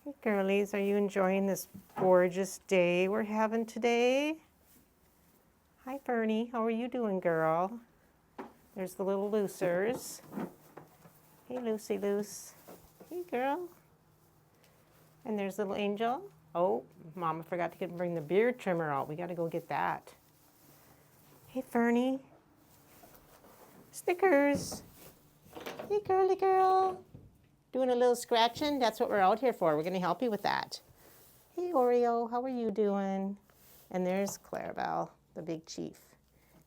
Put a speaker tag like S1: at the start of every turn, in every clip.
S1: Hey girlies, are you enjoying this gorgeous day we're having today? Hi Bernie, how are you doing, girl? There's the little Lucers. Hey Lucy Luce. Hey girl. And there's little Angel. Oh, Mama forgot to bring the beard trimmer out. We gotta go get that. Hey Fernie. Snickers. Hey girly girl. Doing a little scratching? That's what we're out here for. We're gonna help you with that. Hey Oreo, how are you doing? And there's Clarabelle, the big chief.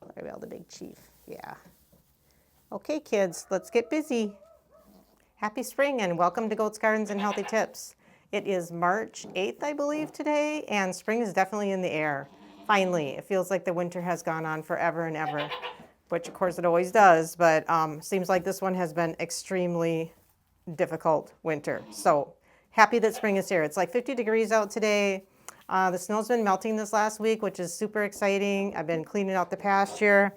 S1: Clarabelle, the big chief, yeah. Okay kids, let's get busy. Happy spring and welcome to Goats Gardens and Healthy Tips. It is March 8th, I believe, today, and spring is definitely in the air. Finally, it feels like the winter has gone on forever and ever, which of course it always does, but seems like this one has been extremely difficult winter. So happy that spring is here. It's like 50 degrees out today. The snow's been melting this last week, which is super exciting. I've been cleaning out the pasture,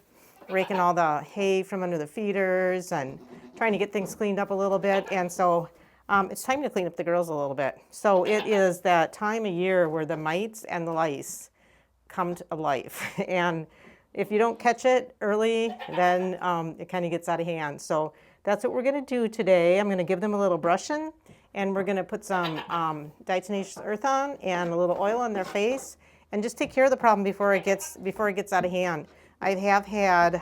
S1: raking all the hay from under the feeders and trying to get things cleaned up a little bit. And so it's time to clean up the girls a little bit. So it is that time of year where the mites and the lice come to life. And if you don't catch it early, then it kind of gets out of hand. So that's what we're going to do today. I'm going to give them a little brushing, and we're going to put some diatomaceous earth on and a little oil on their face, and just take care of the problem before it gets out of hand. I have had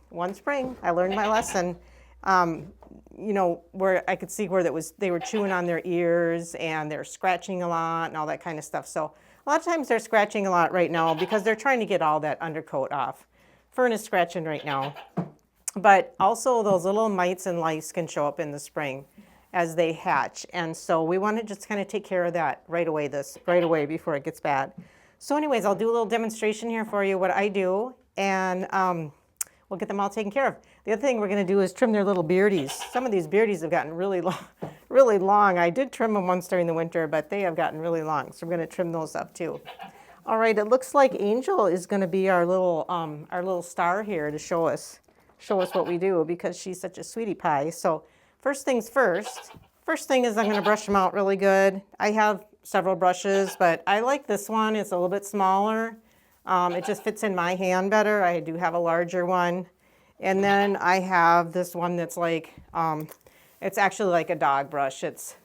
S1: one spring. I learned my lesson. You know, where I could see where they were chewing on their ears and they're scratching a lot and all that kind of stuff. So a lot of times they're scratching a lot right now because they're trying to get all that undercoat off. Fern is scratching right now. But also those little mites and lice can show up in the spring as they hatch. And so we want to just kind of take care of that right away before it gets bad. So anyways, I'll do a little demonstration here for you what I do, and we'll get them all taken care of. The other thing we're going to do is trim their little beardies. Some of these beardies have gotten really long. I did trim them once during the winter, but they have gotten really long. So we're going to trim those up too. All right, it looks like Angel is going to be our little star here to show us what we do, because she's such a sweetie pie. So first things first. First thing is I'm going to brush them out really good. I have several brushes, but I like this one. It's a little bit smaller. It just fits in my hand better. I do have a larger one. And then I have this one that's like, it's actually like a dog brush. It's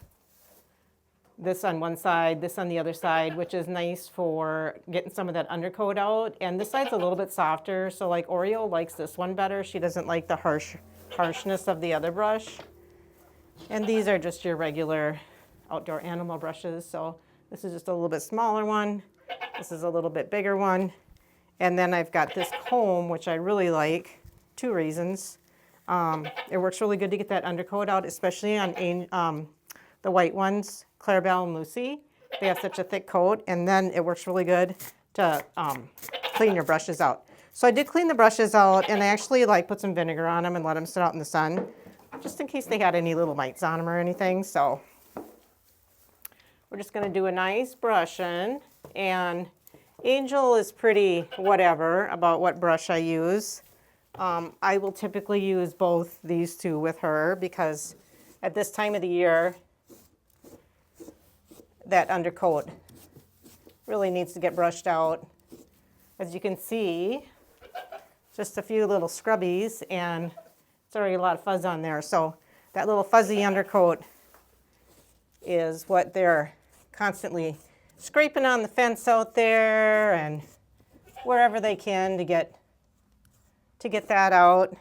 S1: this on one side, this on the other side, which is nice for getting some of that undercoat out. And this side's a little bit softer, so like Oreo likes this one better. She doesn't like the harshness of the other brush. And these are just your regular outdoor animal brushes. So this is just a little bit smaller one. This is a little bit bigger one. And then I've got this comb, which I really like. Two reasons. It works really good to get that undercoat out, especially on the white ones, Clarabelle and Lucy. They have such a thick coat, and then it works really good to clean your brushes out. So I did clean the brushes out, and I actually put some vinegar on them and let them sit out in the sun, just in case they had any little mites on them or anything. So we're just going to do a nice brushing, and Angel is pretty whatever about what brush I use. I will typically use both these two with her because at this time of the year, that undercoat really needs to get brushed out. As you can see, just a few little scrubbies, and it's already a lot of fuzz on there. So that little fuzzy undercoat is what they're constantly scraping on the fence out there and wherever they can to get that out.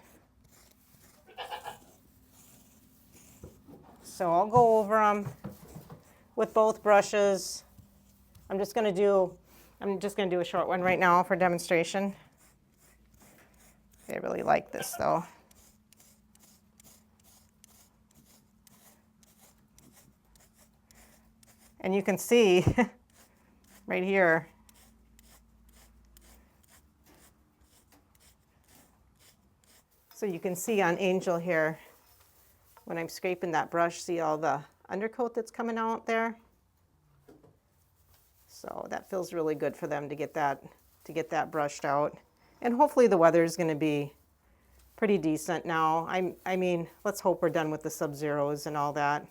S1: So I'll go over them with both brushes. I'm just going to do a short one right now for demonstration. I really like this though. And you can see right here, so you can see on Angel here, when I'm scraping that brush, see all the undercoat that's coming out there. So that feels really good for them to get that brushed out. And hopefully the weather is going to be pretty decent now. I mean, let's hope we're done with the sub-zeros and all that.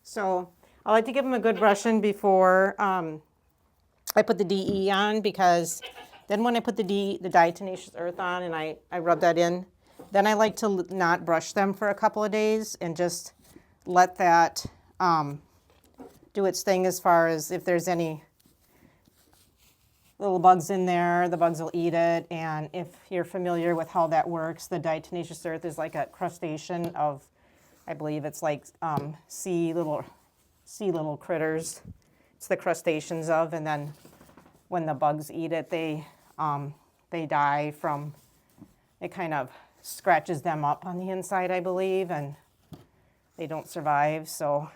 S1: So I like to give them a good brushing before I put the DE on, because then when I put the diatomaceous earth on and I rub that in, then I like to not brush them for a couple of days and just let that do its thing, as far as if there's any little bugs in there, the bugs will eat it. And if you're familiar with how that works, the diatomaceous earth is like a crustacean of, I believe it's like sea little critters. It's the crustaceans of, and then when the bugs eat it, they die from, it kind of scratches them up on the inside, I believe, and they don't survive. So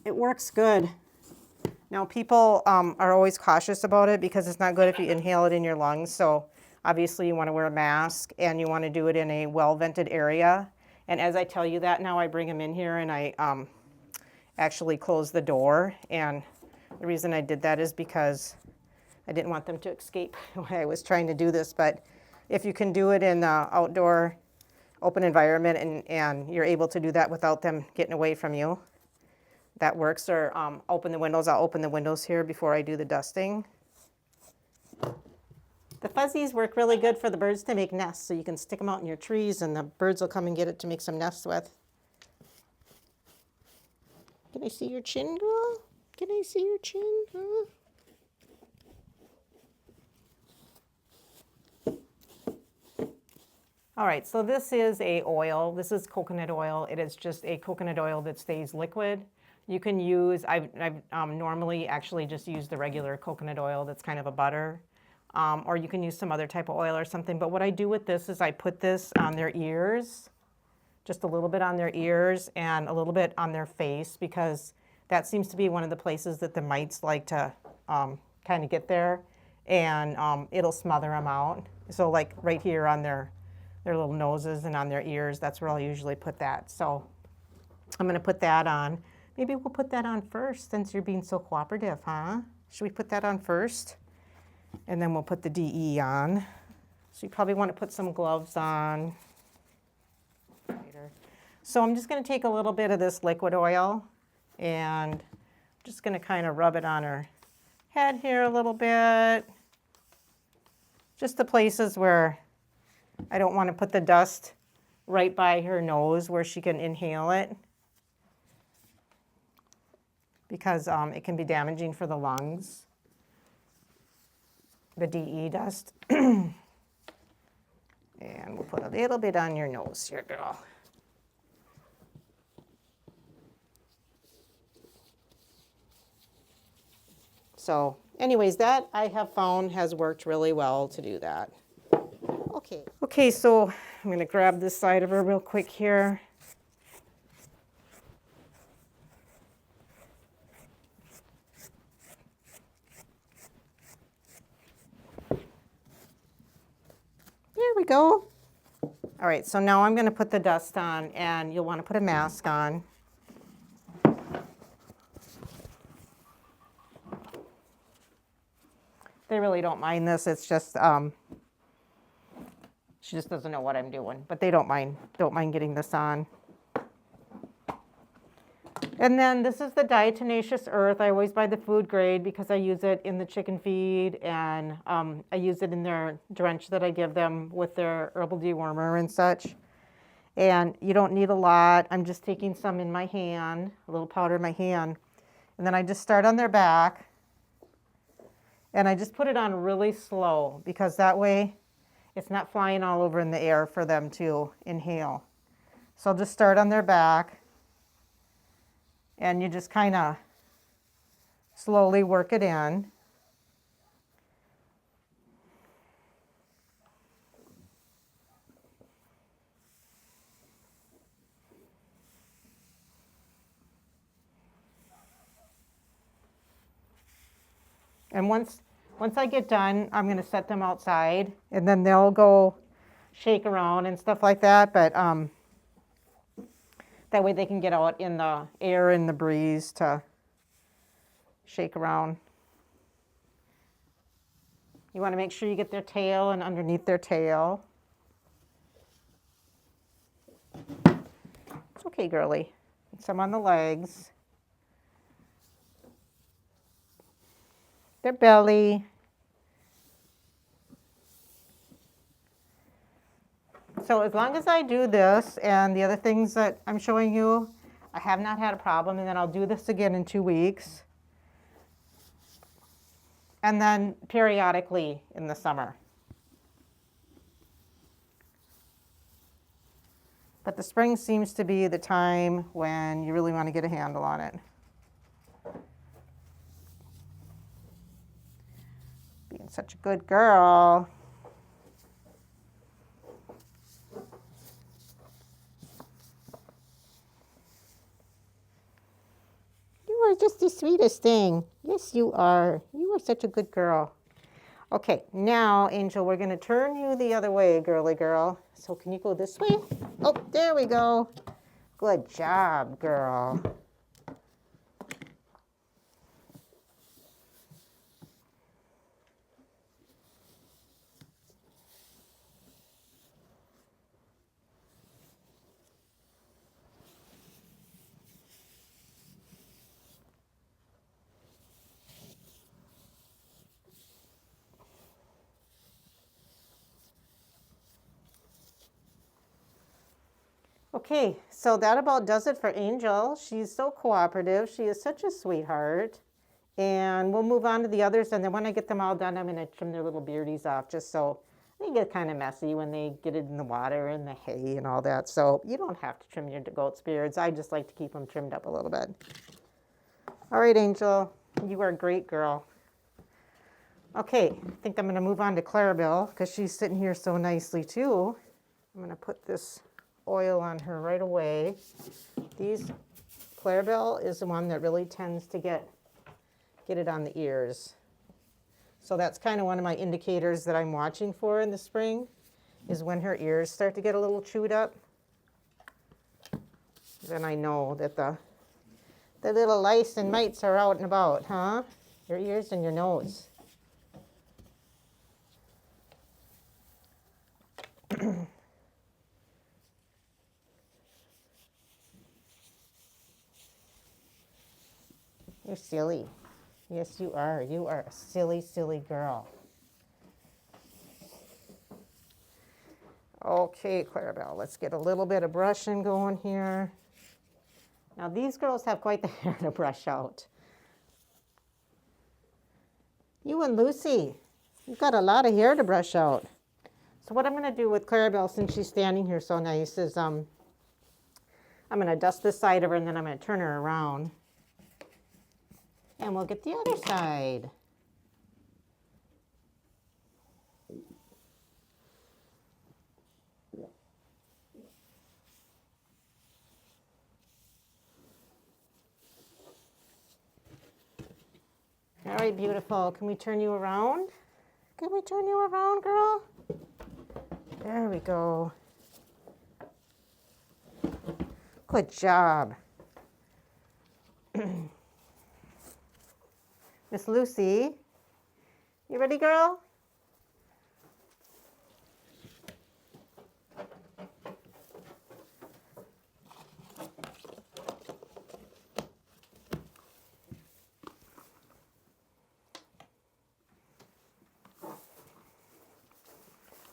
S1: it works good. Now, people are always cautious about it because it's not good if you inhale it in your lungs. So obviously you want to wear a mask, and you want to do it in a well-vented area. And as I tell you that now, I bring them in here and I actually close the door. And the reason I did that is because I didn't want them to escape when I was trying to do this. But if you can do it in the outdoor open environment and you're able to do that without them getting away from you, that works. Or open the windows. I'll open the windows here before I do the dusting. The fuzzies work really good for the birds to make nests, so you can stick them out in your trees and the birds will come and get it to make some nests with. Can I see your chin, girl? Can I see your chin? Huh? All right, so this is a oil. This is coconut oil. It is just a coconut oil that stays liquid. You can use, I've normally actually just use the regular coconut oil that's kind of a butter, or you can use some other type of oil or something. But what I do with this is I put this on their ears, just a little bit on their ears and a little bit on their face, because that seems to be one of the places that the mites like to kind of get there, and it'll smother them out. So like right here on their little noses and on their ears, that's where I'll usually put that. So I'm going to put that on. Maybe we'll put that on first, since you're being so cooperative, huh? Should we put that on first? And then we'll put the DE on. So you probably want to put some gloves on. So I'm just going to take a little bit of this liquid oil and I'm just going to kind of rub it on her head here a little bit. Just the places where I don't want to put the dust right by her nose where she can inhale it, because it can be damaging for the lungs, the DE dust. And we'll put a little bit on your nose here, girl. So anyways, that I have found has worked really well to do that. Okay, so I'm going to grab this side of her real quick here. There we go. All right, so now I'm going to put the dust on, and you'll want to put a mask on. They really don't mind this. It's just she just doesn't know what I'm doing, but they don't mind getting this on. And then this is the diatomaceous earth. I always buy the food grade because I use it in the chicken feed, and I use it in their drench that I give them with their herbal dewormer and such. And you don't need a lot. I'm just taking some in my hand, a little powder in my hand. And then I just start on their back. And I just put it on really slow, because that way it's not flying all over in the air for them to inhale. So I'll just start on their back. And you just kind of slowly work it in. And once I get done, I'm going to set them outside, and then they'll go shake around and stuff like that. But that way they can get out in the air and the breeze to shake around. You want to make sure you get their tail and underneath their tail. It's okay, girly. some on the legs, their belly. So as long as I do this and the other things that I'm showing you, I have not had a problem, and then I'll do this again in 2 weeks. And then periodically in the summer. But the spring seems to be the time when you really want to get a handle on it. Being such a good girl. You are just the sweetest thing. Yes, you are. You are such a good girl. Okay, now, Angel, we're going to turn you the other way, girly girl. So can you go this way? Oh, there we go. Good job, girl. Okay, so that about does it for Angel. She's so cooperative. She is such a sweetheart. And we'll move on to the others, and then when I get them all done, I'm going to trim their little beardies off, just so they get kind of messy when they get it in the water and the hay and all that. So you don't have to trim your goat's beards. I just like to keep them trimmed up a little bit. All right, Angel, you are a great girl. Okay, I think I'm going to move on to Clarabelle because she's sitting here so nicely too. I'm going to put this oil on her right away. Clarabelle is the one that really tends to get it on the ears. So that's kind of one of my indicators that I'm watching for in the spring, is when her ears start to get a little chewed up. Then I know that the little lice and mites are out and about, huh? Your ears and your nose. You're silly. Yes, you are. You are a silly, silly girl. Okay, Clarabelle, let's get a little bit of brushing going here. Now, these girls have quite the hair to brush out. You and Lucy, you've got a lot of hair to brush out. So what I'm going to do with Clarabelle, since she's standing here so nice, is I'm going to dust this side of her, and then I'm going to turn her around. And we'll get the other side. All right, beautiful. Can we turn you around? Can we turn you around, girl? There we go. Good job. Miss Lucy, you ready, girl?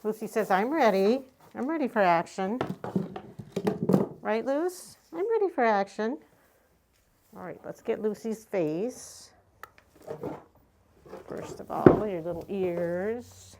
S1: Lucy says, I'm ready. I'm ready for action. Right, Luce? I'm ready for action. All right, let's get Lucy's face. First of all, your little ears.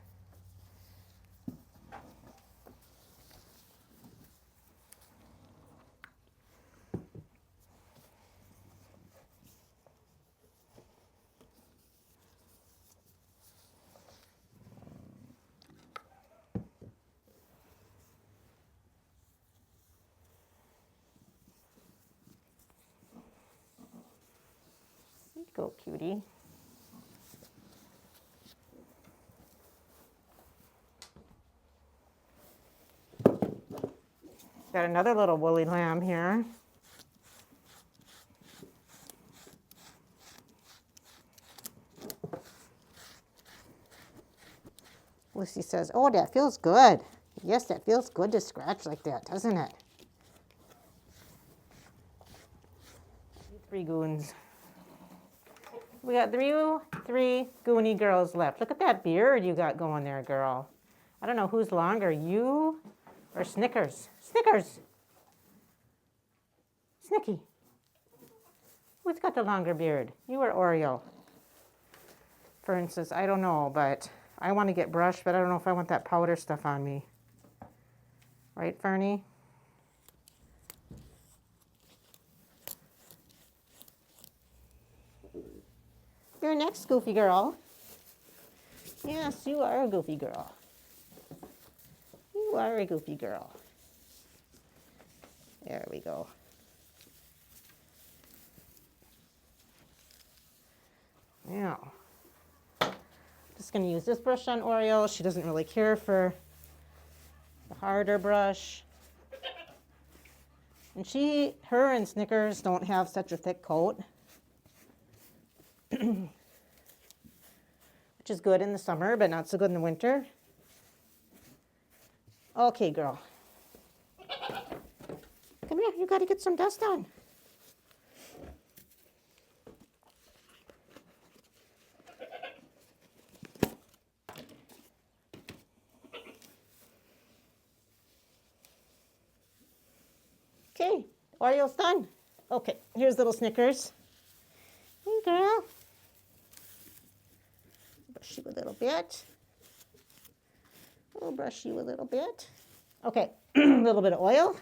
S1: Go, cutie. Got another little woolly lamb here. Lucy says, oh, that feels good. Yes, that feels good to scratch like that, doesn't it? 3 goons. We got three goony girls left. Look at that beard you got going there, girl. I don't know who's longer, you or Snickers. Snickers! Snicky. Who's got the longer beard? You or Oreo? For instance, I don't know, but I want to get brushed, but I don't know if I want that powder stuff on me. Right, Fernie? You're next, goofy girl. Yes, you are a goofy girl. You are a goofy girl. There we go. Now, just going to use this brush on Oreo. She doesn't really care for the harder brush. And her and Snickers don't have such a thick coat, which is good in the summer, but not so good in the winter. Okay, girl. Come here, you got to get some dust on. Okay, Oreo's done. Okay, here's little Snickers. Hey, girl. Brush you a little bit. We'll brush you a little bit. Okay, a little bit of oil.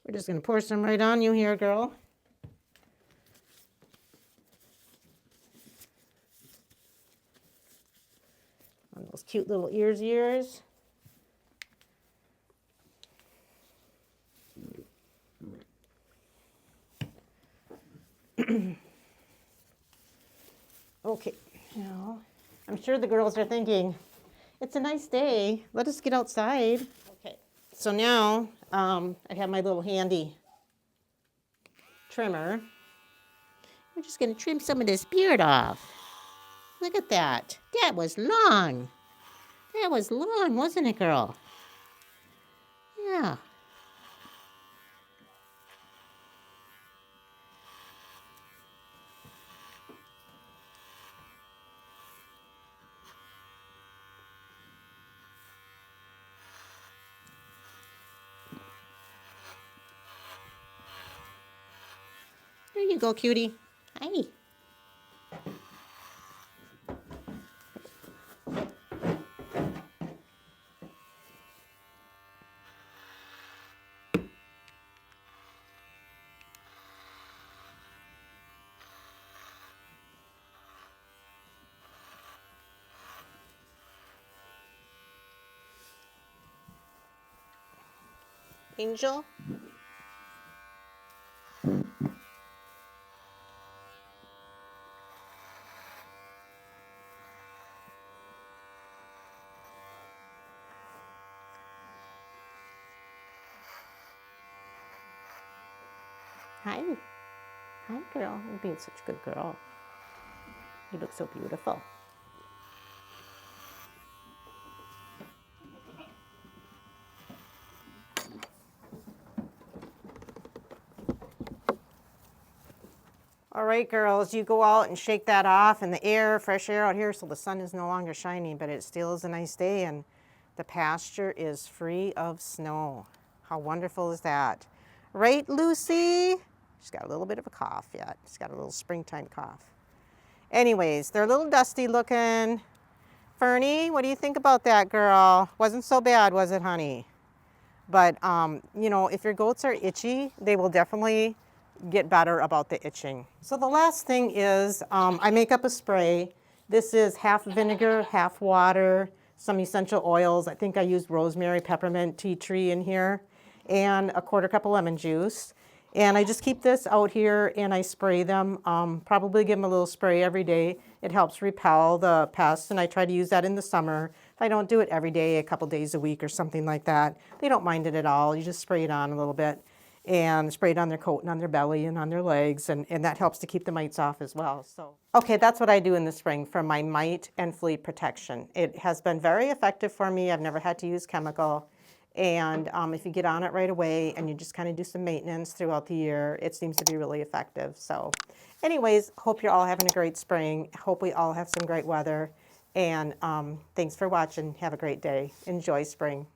S1: We're just going to pour some right on you here, girl. On those cute little ears. Okay, now I'm sure the girls are thinking, it's a nice day, let us get outside. Okay, so now I have my little handy trimmer. We're just going to trim some of this beard off. Look at that. That was long. That was long, wasn't it, girl? Yeah. There you go, cutie. Hi. Angel? Hi. Hi, girl. You're being such a good girl. You look so beautiful. All right, girls, you go out and shake that off in the air, fresh air out here, so the sun is no longer shining, but it still is a nice day, and the pasture is free of snow. How wonderful is that? Right, Lucy? She's got a little bit of a cough yet. She's got a little springtime cough. Anyways, they're a little dusty looking. Fernie, what do you think about that, girl? Wasn't so bad, was it, honey? But, you know, if your goats are itchy, they will definitely get better about the itching. So the last thing is I make up a spray. This is half vinegar, half water, some essential oils. I think I used rosemary, peppermint, tea tree in here, and a 1/4 cup of lemon juice. And I just keep this out here and I spray them, probably give them a little spray every day. It helps repel the pests, and I try to use that in the summer. If I don't do it every day, a couple days a week or something like that, they don't mind it at all. You just spray it on a little bit and spray it on their coat and on their belly and on their legs, and that helps to keep the mites off as well. So, okay, that's what I do in the spring for my mite and flea protection. It has been very effective for me. I've never had to use chemical, And if you get on it right away and you just kind of do some maintenance throughout the year, it seems to be really effective. So anyways, hope you're all having a great spring. Hope we all have some great weather. And thanks for watching. Have a great day. Enjoy spring.